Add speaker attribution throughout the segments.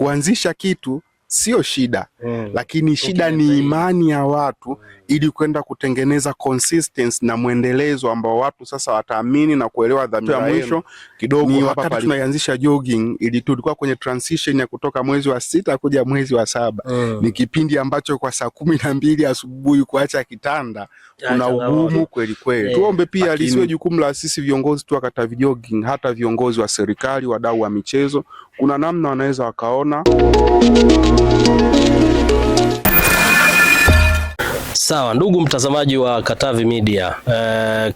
Speaker 1: kuanzisha kitu sio shida, lakini shida ni imani ya watu ili kwenda kutengeneza consistency na mwendelezo ambao watu sasa wataamini na kuelewa dhamira ya mwisho kidogo. Ni wakati tunaianzisha jogging, ili tulikuwa kwenye transition ya kutoka mwezi wa 6 kuja mwezi wa 7. Ni kipindi ambacho kwa saa 12 asubuhi kuacha kitanda kuna ugumu kweli kweli. Tuombe pia lisiwe jukumu la sisi viongozi tu wa Katavi Jogging, hata viongozi wa serikali, wadau wa michezo, kuna namna wanaweza wakaona.
Speaker 2: Sawa, ndugu mtazamaji wa Katavi Media,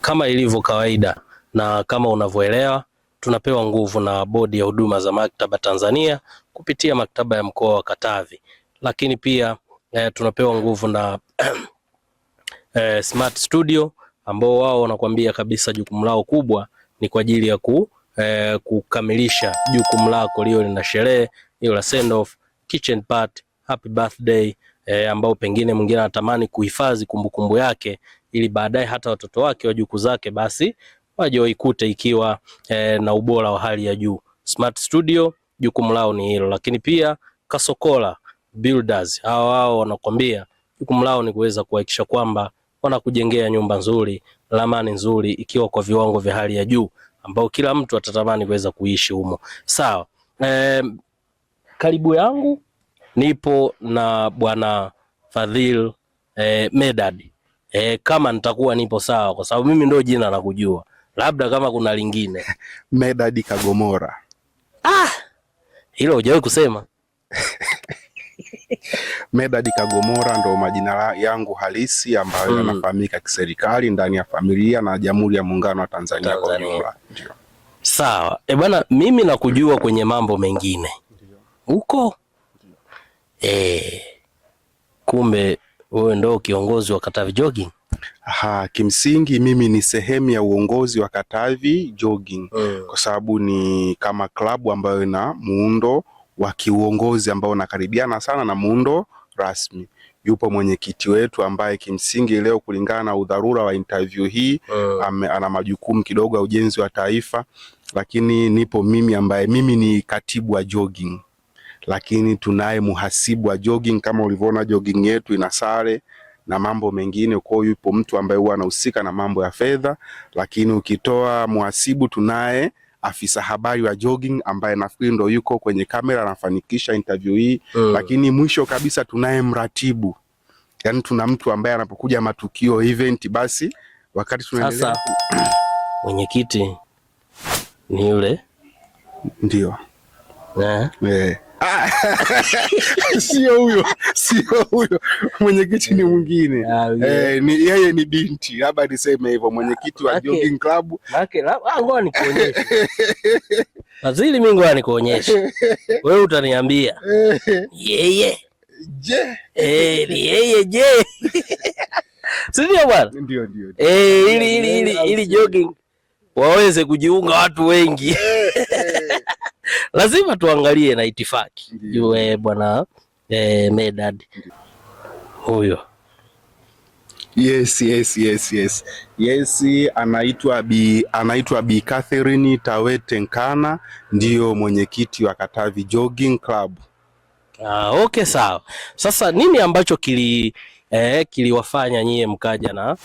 Speaker 2: kama ilivyo kawaida na kama unavyoelewa, tunapewa nguvu na Bodi ya Huduma za Maktaba Tanzania kupitia maktaba ya mkoa wa Katavi, lakini pia tunapewa nguvu na Smart Studio ambao wao wanakuambia kabisa jukumu lao kubwa ni kwa ajili ya kukamilisha jukumu lako lio lina sherehe, hiyo la send off, kitchen party, happy birthday, ambao pengine mwingine anatamani kuhifadhi kumbukumbu yake ili baadaye hata watoto wake wajukuu zake basi waje waikute ikiwa na ubora wa hali ya juu. Smart Studio jukumu lao ni hilo, lakini pia Kasokola Builders hao wanakuambia jukumu lao ni kuweza kuhakikisha kwamba wanakujengea nyumba nzuri, ramani nzuri ikiwa kwa viwango vya hali ya juu ambao kila mtu atatamani kuweza kuishi humo. Sawa. Karibu yangu nipo na bwana Fadhil Medad. Kama nitakuwa nipo sawa, kwa sababu mimi ndio jina nakujua, labda kama kuna lingine.
Speaker 1: Medad Kagomora.
Speaker 2: Hilo hujawahi kusema.
Speaker 1: Medad Kagomora ndo majina yangu halisi ambayo yanafahamika kiserikali ndani ya familia na Jamhuri ya Muungano wa Tanzania kwa ujumla. Ndio.
Speaker 2: Sawa. Bwana, mimi nakujua kwenye mambo mengine. Huko? Kumbe wewe ndo kiongozi wa Katavi Jogging?
Speaker 1: Kimsingi mimi ni sehemu ya uongozi wa Katavi Jogging kwa sababu ni kama klabu ambayo ina muundo wa kiuongozi ambao unakaribiana sana na muundo rasmi. Yupo mwenyekiti wetu ambaye kimsingi leo kulingana na udharura wa interview hii ana majukumu kidogo ya ujenzi wa taifa, lakini nipo mimi ambaye mimi ni katibu wa jogging, lakini tunaye muhasibu wa jogging. Kama ulivyoona jogging yetu ina sare na mambo mengine, kwa hiyo yupo mtu ambaye huwa anahusika na mambo ya fedha, lakini ukitoa muhasibu tunaye afisa habari wa jogging ambaye nafikiri ndo yuko kwenye kamera anafanikisha interview hii. Lakini mwisho kabisa tunaye mratibu, yani tuna mtu ambaye anapokuja matukio event basi wakati tunaendelea.
Speaker 2: Sasa mwenyekiti ni yule?
Speaker 1: Ndio. Sio huyo mwenyekiti ni mwingine. Yeye ni binti, labda niseme hivyo, mwenyekiti wa jogging club.
Speaker 2: Ngoja nikuonyeshe. Fadhili, mimi ngoja nikuonyeshe. Wewe utaniambia. Yeye.
Speaker 1: Je.
Speaker 2: Ni yeye je. Sio bwana?
Speaker 1: Ndio.
Speaker 2: Ili jogging waweze kujiunga watu wengi. Lazima tuangalie na itifaki. Yule bwana Medad huyo.
Speaker 1: Yes, anaitwa Bi Catherine Tawete Nkana, ndio mwenyekiti wa Katavi Jogging Club.
Speaker 2: Okay, sawa. Sasa nini ambacho kiliwafanya nyie mkaja na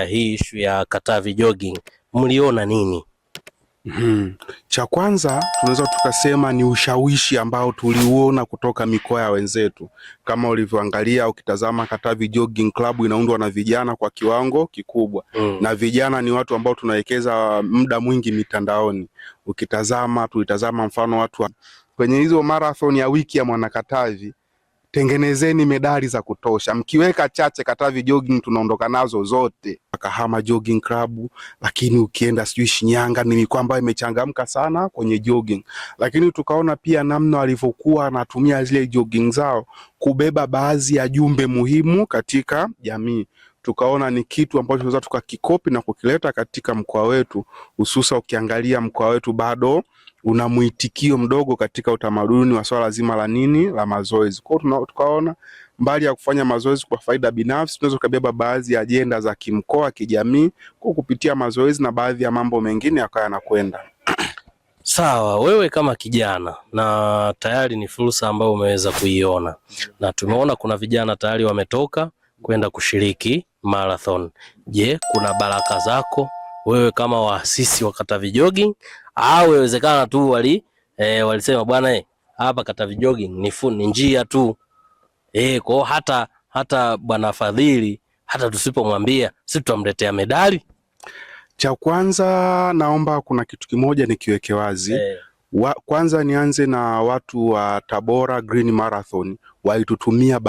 Speaker 2: hii issue ya Katavi Jogging? Mliona nini?
Speaker 1: Cha kwanza tunaweza tukasema ni ushawishi ambao tuliuona kutoka mikoa ya wenzetu. Kama ulivyoangalia ukitazama Katavi Jogging Club inaundwa na vijana kwa kiwango kikubwa. Na vijana ni watu ambao tunawekeza muda mwingi mitandaoni. Tulitazama mfano watu kwenye hizo marathon ya wiki ya Mwanakatavi, tengenezeni medali za kutosha. Mkiweka chache Katavi Jogging tunaondoka nazo zote. Kahama Jogging Club, lakini ukienda Shinyanga ni mikoa ambayo imechangamka sana kwenye jogging. Lakini tukaona pia namna walivyokuwa wanatumia zile jogging zao kubeba baadhi ya jumbe muhimu katika jamii. Tukaona ni kitu ambacho tunaweza tukakikopi na kukileta katika mkoa wetu, hususa ukiangalia mkoa wetu bado una mwitikio mdogo katika utamaduni wa swala zima la mazoezi. Kwa hiyo tukaona mbali ya kufanya mazoezi kwa faida binafsi, tunaweza kubeba baadhi ya ajenda za kimkoa, kijamii, kwa kupitia mazoezi na baadhi ya mambo mengine yakawa yanakwenda.
Speaker 2: Sawa, wewe kama kijana na tayari ni fursa ambayo umeweza kuiona, na tumeona kuna vijana tayari wametoka kwenda kushiriki marathon. Je, kuna baraka zako wewe kama waasisi wa Katavi Jogging, au inawezekana tu walisema bwana hapa Katavi Jogging ni njia tu kwa hata bwana Fadhili hata tusipomwambia sisi tutamletea medali?
Speaker 1: Cha kwanza naomba kuna kitu kimoja nikiweke wazi. Kwanza nianze na watu wa Tabora Green Marathon, walitutumia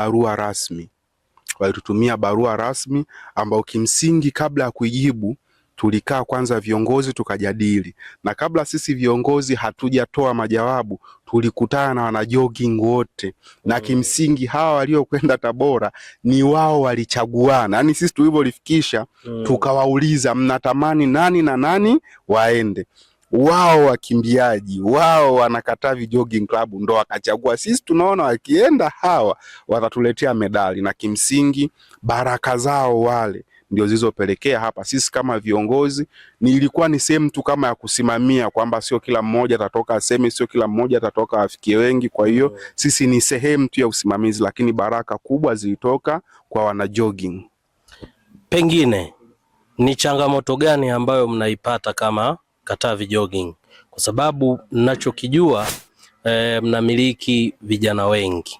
Speaker 1: barua rasmi ambao kimsingi kabla ya kuijibu tulikaa kwanza viongozi tukajadili, na kabla sisi viongozi hatujatoa majawabu tulikutana na wana jogging wote, na kimsingi hawa waliokwenda Tabora ni wao walichaguana. Yani sisi tulivyolifikisha tukawauliza mnatamani nani na nani waende, wao wakimbiaji wao wana Katavi Jogging Club ndo wakachagua. Sisi tunaona wakienda hawa watatuletea medali, na kimsingi baraka zao wale ndio zilizopelekea hapa. Sisi kama viongozi ilikuwa ni sehemu tu kama ya kusimamia kwamba sio kila mmoja atatoka aseme, sio kila mmoja atatoka afikie wengi. Kwa hiyo sisi ni sehemu tu ya usimamizi, lakini baraka kubwa zilitoka kwa wana jogging.
Speaker 2: Pengine ni changamoto gani ambayo mnaipata kama Katavi Jogging? Kwa sababu ninachokijua mnamiliki vijana wengi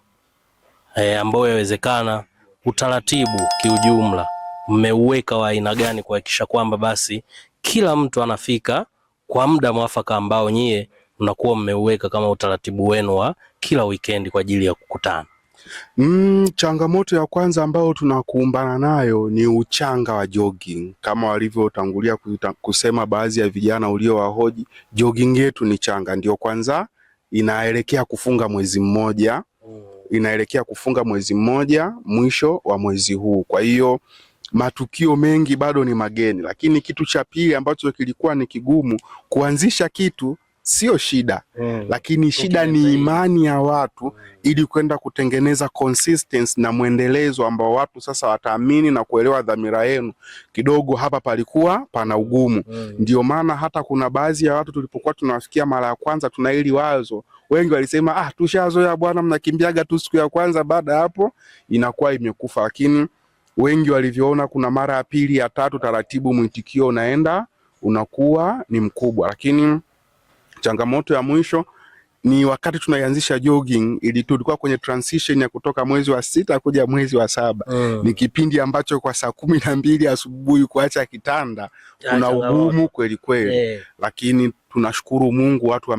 Speaker 2: ambao yawezekana utaratibu kiujumla mmeuweka wa aina gani kuhakikisha kwamba basi kila mtu anafika kwa muda mwafaka ambao nyie mnakuwa mmeuweka kama utaratibu wenu wa kila weekend kwa ajili ya kukutana?
Speaker 1: Changamoto ya kwanza ambayo tunakumbana nayo ni uchanga wa jogging. Kama walivyotangulia kusema baadhi ya vijana uliowahoji, jogging yetu ni changa. Ndio kwanza inaelekea kufunga mwezi mmoja mwisho wa mwezi huu. Kwa hiyo matukio mengi bado ni mageni, lakini kitu cha pili ambacho kilikuwa ni kigumu kuanzisha kitu sio shida, lakini shida ni imani ya watu ili kwenda kutengeneza consistency na mwendelezo ambao watu sasa wataamini na kuelewa dhamira yenu. Kidogo hapa palikuwa pana ugumu. Ndio maana hata kuna baadhi ya watu tulipokuwa tunawafikia mara ya kwanza tuna hili wazo, wengi walisema tushazoea bwana, mnakimbiaga tu siku ya kwanza, baada hapo inakuwa imekufa. Lakini wengi walivyoona kuna mara ya pili ya tatu, taratibu mwitikio unakuwa ni mkubwa. Lakini changamoto ya mwisho ni wakati tunaianzisha jogging, ili tulikuwa kwenye transition ya kutoka mwezi wa 6 kuja mwezi wa 7. Ni kipindi ambacho kwa saa 12 asubuhi kuacha kitanda kuna ugumu kweli kweli. Lakini tunashukuru Mungu, watu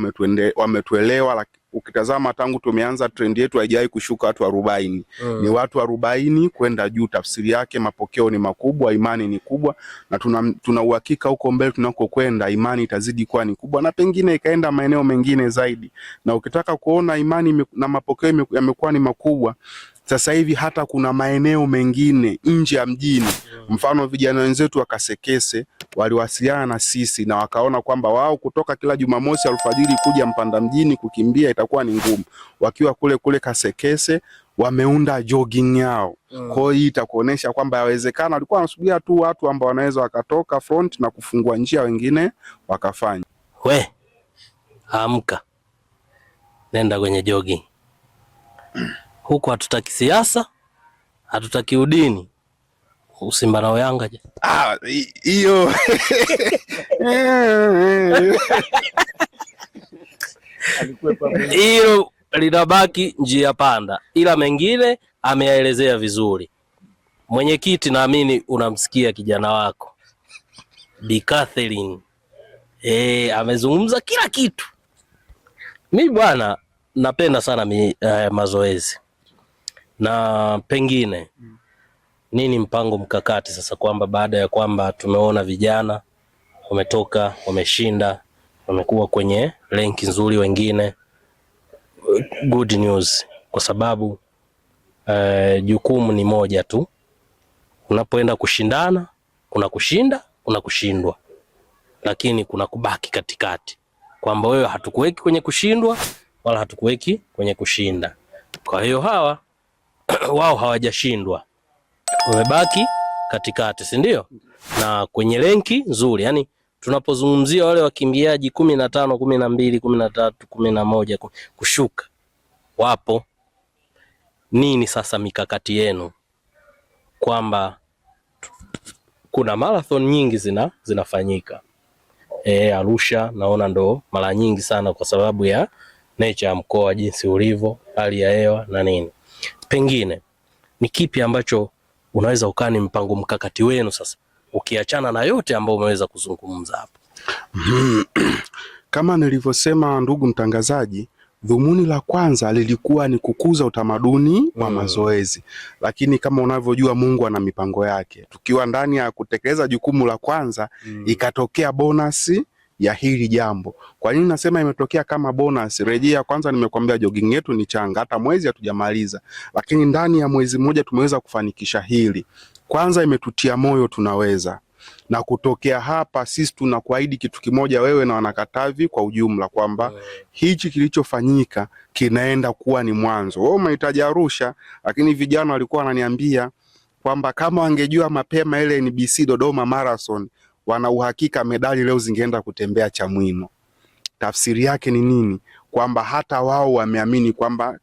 Speaker 1: wametuelewa. Ukitazama tangu tumeanza trend yetu haijawahi kushuka watu 40. Ni watu 40 kwenda juu. Tafsiri yake mapokeo ni makubwa, imani ni kubwa, na tuna uhakika huko mbele tunakokwenda imani itazidi kuwa ni kubwa na pengine ikaenda maeneo mengine zaidi. Na ukitaka kuona imani na mapokeo yamekuwa ni makubwa, sasa hivi hata kuna maeneo mengine nje ya mjini. Mfano vijana wenzetu wa Kasekese waliwasiliana na sisi na wakaona kwamba wao kutoka kila Jumamosi alfajiri kuja Mpanda mjini kukimbia itakuwa ni ngumu. Wakiwa kule Kasekese wameunda jogging yao. Kwa hiyo itakuonesha kwamba yawezekana walikuwa wanasubiria tu watu ambao wanaweza wakatoka front na kufungua njia, wengine wakafanya.
Speaker 2: Amka, nenda kwenye jogging. Huko hatutaki siasa, hatutaki udini. Simba na Yanga je?
Speaker 1: Hiyo
Speaker 2: hiyo linabaki njia panda, ila mengine ameyaelezea vizuri mwenyekiti. Naamini unamsikia kijana wako Bi Catherine, amezungumza kila kitu. Mimi bwana napenda sana mazoezi, na pengine nini mpango mkakati sasa, kwamba baada ya kwamba tumeona vijana wametoka, wameshinda, wamekuwa kwenye rank nzuri, wengine good news, kwa sababu jukumu ni moja tu. Unapoenda kushindana kuna kushinda, kuna kushindwa, lakini kuna kubaki katikati, kwamba wewe hatukuweki kwenye kushindwa wala hatukuweki kwenye kushinda. Kwa hiyo hawa wao hawajashindwa, wamebaki katikati, si ndio? Na kwenye renki nzuri, yani tunapozungumzia wale wakimbiaji 15, 12, 13, 11 kushuka wapo, nini sasa mikakati yenu kwamba kuna marathon nyingi zinafanyika Arusha, naona ndo mara nyingi sana kwa sababu ya nature ya mkoa jinsi ulivyo, hali ya hewa na nini. Pengine ni kipi ambacho unaweza ukani mpango mkakati wenu sasa, ukiachana na yote ambayo umeweza kuzungumza hapo?
Speaker 1: Kama nilivyosema, ndugu mtangazaji, dhumuni la kwanza lilikuwa ni kukuza utamaduni wa mazoezi, lakini kama unavyojua Mungu ana mipango yake. Tukiwa ndani ya kutekeleza jukumu la kwanza, ikatokea bonus ya hili jambo. Kwa nini nasema imetokea kama bonus? Rejea kwanza, nimekwambia jogging yetu ni changa, hata mwezi hatujamaliza, lakini ndani ya mwezi mmoja tumeweza kufanikisha hili. Kwanza imetutia moyo tunaweza, na kutokea hapa sisi tunakuahidi kitu kimoja, wewe na wanakatavi kwa ujumla, kwamba hichi kilichofanyika kinaenda kuwa ni mwanzo. Wewe umehitaji Arusha, lakini vijana walikuwa wananiambia kwamba kama wangejua mapema ile NBC Dodoma Marathon, wana uhakika medali leo zingeenda kutembea Chamwino. Tafsiri yake ni nini? Kwamba hata wao wameamini kwamba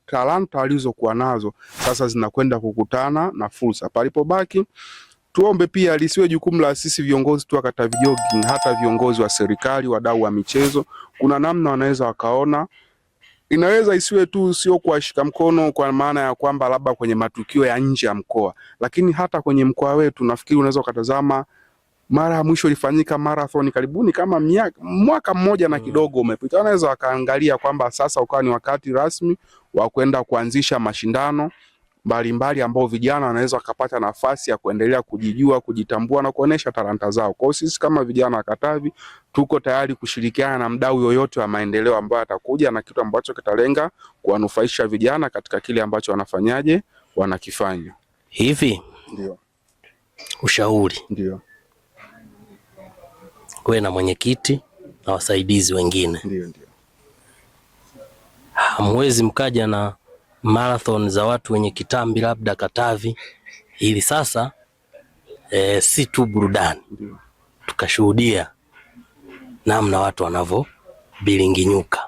Speaker 1: talanta walizokuwa nazo sasa zinakwenda kukutana na fursa. Palipobaki tuombe pia lisiwe jukumu la sisi viongozi tu wa Katavi Jogging, hata viongozi wa serikali, wadau wa michezo, kuna namna wanaweza wakaona. Inaweza isiwe tu sio kuwashika mkono kwa maana ya kwamba labda kwenye matukio ya nje ya mkoa, lakini hata kwenye mkoa wetu nafikiri unaweza ukatazama mara mwisho ilifanyika marathon karibuni kama mwaka mmoja na kidogo umepita. Wanaweza wakaangalia kwamba sasa ukawa ni wakati rasmi wa kwenda kuanzisha mashindano mbalimbali ambao vijana wanaweza wakapata nafasi ya kuendelea kujijua, kujitambua na kuonesha talanta zao. Kwa hiyo sisi kama vijana wa Katavi tuko tayari kushirikiana na mdau yoyote wa maendeleo ambaye atakuja na kitu ambacho kitalenga kuwanufaisha vijana katika kile ambacho wanakifanya.
Speaker 2: Hivi
Speaker 1: ndio
Speaker 2: ushauri
Speaker 1: ndio
Speaker 2: wewe na mwenyekiti na wasaidizi wengine,
Speaker 1: ndio
Speaker 2: hamwezi mkaja na marathon za watu wenye kitambi labda Katavi, ili sasa si tu burudani, tukashuhudia namna watu wanavyo bilinginyuka.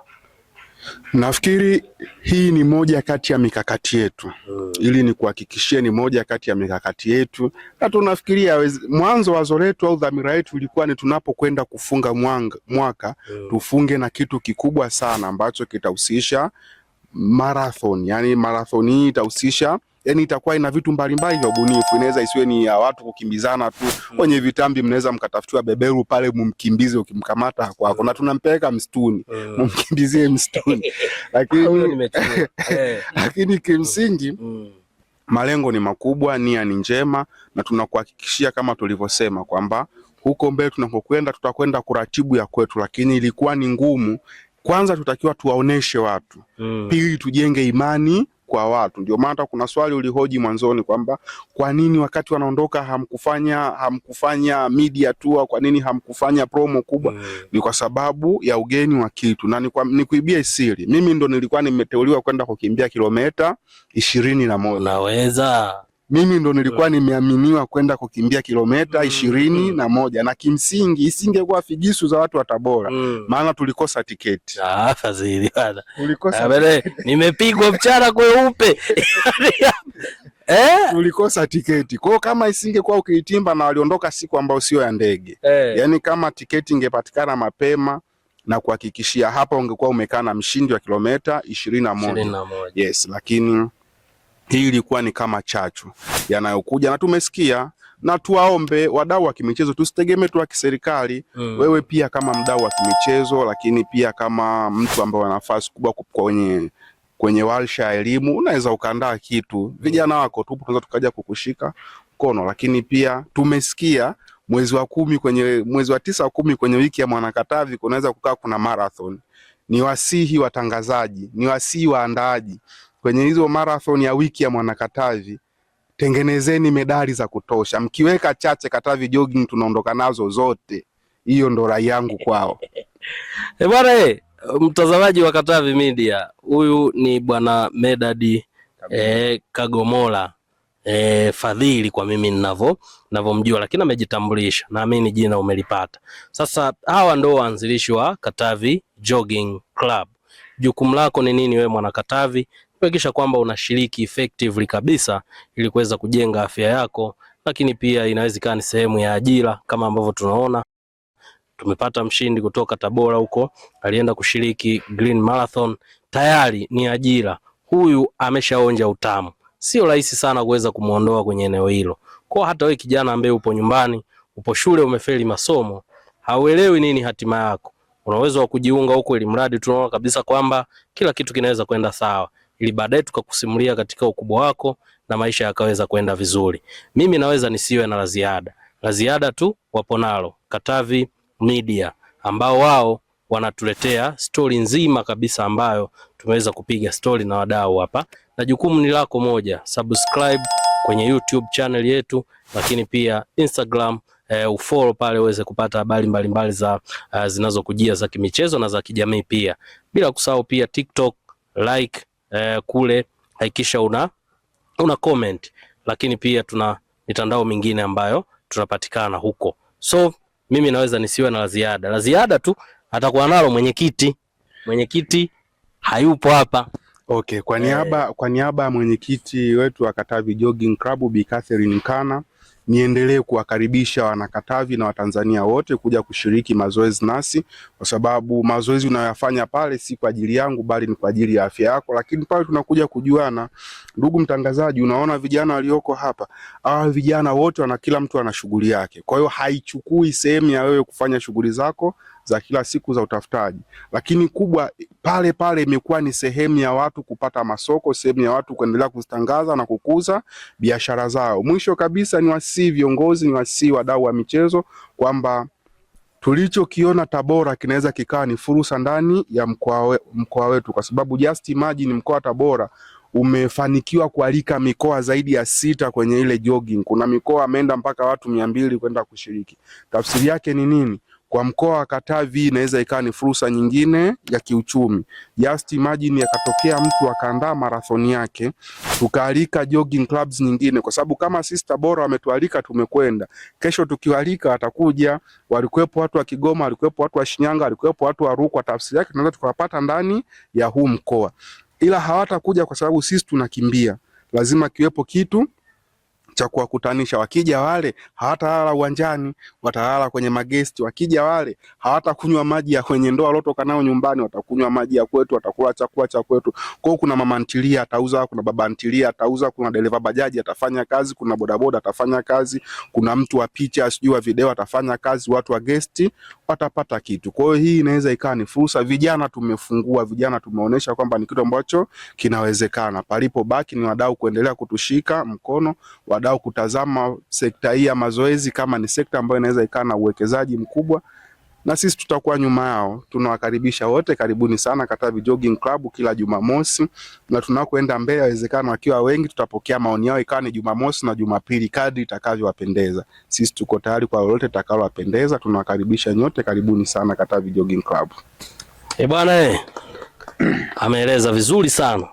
Speaker 1: Nafikiri hii ni moja kati ya mikakati yetu. Ili ni kuhakikishia ni moja kati ya mikakati yetu. Na tunafikiria mwanzo wazo letu au dhamira yetu ilikuwa ni tunapokwenda kufunga mwaka tufunge na kitu kikubwa sana ambacho kitahusisha marathon. Yani marathon hii itahusisha, yani itakuwa ina vitu mbalimbali vya ubunifu. Inaweza isiwe ni ya watu kukimbizana tu. Kwenye vitambi mnaweza mkatafutiwa beberu pale mumkimbize, ukimkamata kwako na tunampeleka msituni mumkimbizie msituni. Lakini kimsingi malengo ni makubwa, nia ni njema, na tunakuhakikishia kama tulivyosema kwamba huko mbele tunapokwenda tutakwenda kuratibu ya kwetu, lakini ilikuwa ni ngumu. Kwanza tutakiwa tuwaoneshe watu, pili tujenge imani kwa watu. Ndio maana kuna swali ulihoji mwanzoni kwamba kwa nini wakati wanaondoka hamkufanya media tour, kwa nini hamkufanya promo kubwa? Ni kwa sababu ya ugeni wa kitu, na ni kuibia siri. Mimi ndo nilikuwa nimeteuliwa kwenda kukimbia kilomita 21.
Speaker 2: Unaweza?
Speaker 1: Mimi ndo nilikuwa nimeaminiwa kwenda kukimbia kilomita 21, na kimsingi isingekuwa figisu za watu wa Tabora, maana tulikosa tiketi.
Speaker 2: Fadhili bana. Tulikosa. Nimepigwa mchana kweupe.
Speaker 1: Tulikosa tiketi. Kwa hiyo kama isingekuwa ukiitimba na waliondoka siku ambayo sio ya ndege. Yaani kama tiketi ingepatikana mapema na kuhakikishia hapa ungekuwa umekaa na mshindi wa kilomita 21. Yes, lakini hii ilikuwa ni kama chachu yanayokuja, na tumesikia, na tuwaombe wadau wa kimichezo tusitegemee tu wa kiserikali. Wewe pia kama mdau wa kimichezo, lakini pia kama mtu ambaye ana nafasi kubwa kwenye warsha ya elimu, unaweza ukaandaa kitu, vijana wako tu tunaweza tukaja kukushika mkono. Lakini pia tumesikia mwezi wa 9 10 kwenye wiki ya Mwanakatavi kunaweza kukaa kuna marathon. Ni wasihi watangazaji, ni wasihi waandaaji kwenye hizo marathon ya wiki ya Mwanakatavi, tengenezeni medali za kutosha. Mkiweka chache Katavi Jogging tunaondoka nazo zote. Hiyo ndo rai yangu kwao.
Speaker 2: Bwana mtazamaji wa Katavi Media, huyu ni bwana Medad Kagomola. Fadhili kwa mimi ninavyomjua, lakini amejitambulisha, naamini jina umelipata. Sasa hawa ndo waanzilishi wa Katavi Jogging Club. Jukumu lako ni nini wewe mwana Katavi? Kuhakikisha kwamba unashiriki effectively kabisa ili kuweza kujenga afya yako, lakini pia inaweza kuwa ni sehemu ya ajira kama ambavyo tunaona tumepata mshindi kutoka Tabora huko, alienda kushiriki Green Marathon, tayari ni ajira. Huyu ameshaonja utamu. Sio rahisi sana kuweza kumuondoa kwenye eneo hilo. Kwa hata wewe kijana ambaye upo nyumbani, upo shule, umefeli masomo, hauelewi nini hatima yako, una uwezo wa kujiunga huko, ili mradi tunaona kabisa kwamba kila kitu kinaweza kwenda sawa, ili baadaye tukakusimulia katika ukubwa wako na maisha yakaweza kwenda vizuri. Mimi naweza nisiwe na la ziada. La ziada tu wapo nalo Katavi Media, ambao wao wanatuletea stori nzima kabisa ambayo tumeweza kupiga stori na wadau hapa, na jukumu ni lako moja, subscribe kwenye YouTube channel yetu, lakini pia Instagram ufollow pale uweze kupata habari mbalimbali za zinazokujia za kimichezo na za kijamii pia. Bila kusahau pia TikTok like kule, hakikisha una comment, lakini pia tuna mitandao mingine ambayo tunapatikana huko. So mimi naweza nisiwe na la ziada. La ziada tu atakuwa nalo mwenyekiti. Mwenyekiti hayupo hapa.
Speaker 1: Okay, kwa niaba ya mwenyekiti wetu wa Katavi Jogging Club Bi Catherine Nkana, niendelee kuwakaribisha wanakatavi na Watanzania wote kuja kushiriki mazoezi nasi, kwa sababu mazoezi unayoyafanya pale si kwa ajili yangu bali ni kwa ajili ya afya yako, lakini pale tunakuja kujuana. Ndugu mtangazaji, unaona vijana walioko hapa, vijana wote kila mtu ana shughuli yake. Kwa hiyo haichukui sehemu ya wewe kufanya shughuli zako za kila siku za utafutaji, lakini kubwa pale imekuwa ni sehemu ya watu kupata masoko, sehemu ya watu kuendelea kuzitangaza na kukuza biashara zao. Mwisho kabisa ni wasi viongozi, ni wasi wadau wa michezo kwamba tulichokiona Tabora kinaweza kikawa ni fursa ndani ya mkoa wetu, kwa sababu just imagine mkoa wa Tabora umefanikiwa kualika mikoa zaidi ya 6 kwenye ile jogging. Kuna mikoa ameenda mpaka watu 200 kwenda kushiriki. Tafsiri yake ni nini? Kwa mkoa wa Katavi inaweza ikawa ni fursa nyingine ya kiuchumi. Just imagine yakatokea mtu akaandaa marathoni yake, tukaalika jogging clubs nyingine, kwa sababu kama sisi Tabora wametualika tumekwenda. Kesho tukiwalika watakuja, walikuwepo watu wa Kigoma, walikuwepo watu wa Shinyanga, walikuwepo watu wa Rukwa. Tafsiri yake tunaweza tukawapata ndani ya huu mkoa. Ila hawatakuja kwa sababu sisi tunakimbia. Lazima kiwepo kitu cha kuwakutanisha. Wakija wale hawatalala uwanjani, watalala kwenye magesti. Wakija wale hawatakunywa maji ya kwenye ndoo walotoka nao nyumbani, watakunywa maji ya kwetu, watakula chakula cha kwetu. Kwa hiyo kuna mama ntilia atauza, kuna baba ntilia atauza, kuna dereva bajaji atafanya kazi, kuna bodaboda atafanya kazi, kuna mtu wa picha sijui wa video atafanya kazi, watu wa gesti watapata kitu. Kwa hiyo hii inaweza ikawa ni fursa. Vijana tumefungua, vijana tumeonyesha kwamba ni kitu ambacho kinawezekana. Palipo baki ni wadau kuendelea kutushika mkono, wadau kutazama sekta hii ya mazoezi kama ni sekta ambayo inaweza ikawa na uwekezaji mkubwa, na sisi tutakuwa nyuma yao. Tunawakaribisha wote, karibuni sana Katavi Jogging Club kila Jumamosi, na tunakoenda mbele inawezekana wakiwa wengi tutapokea maoni yao ikawa ni Jumamosi na Jumapili kadri itakavyowapendeza. Sisi tuko tayari kwa lolote litakalowapendeza. Tunawakaribisha nyote, karibuni sana Katavi Jogging Club.
Speaker 2: Bwana ameeleza vizuri sana.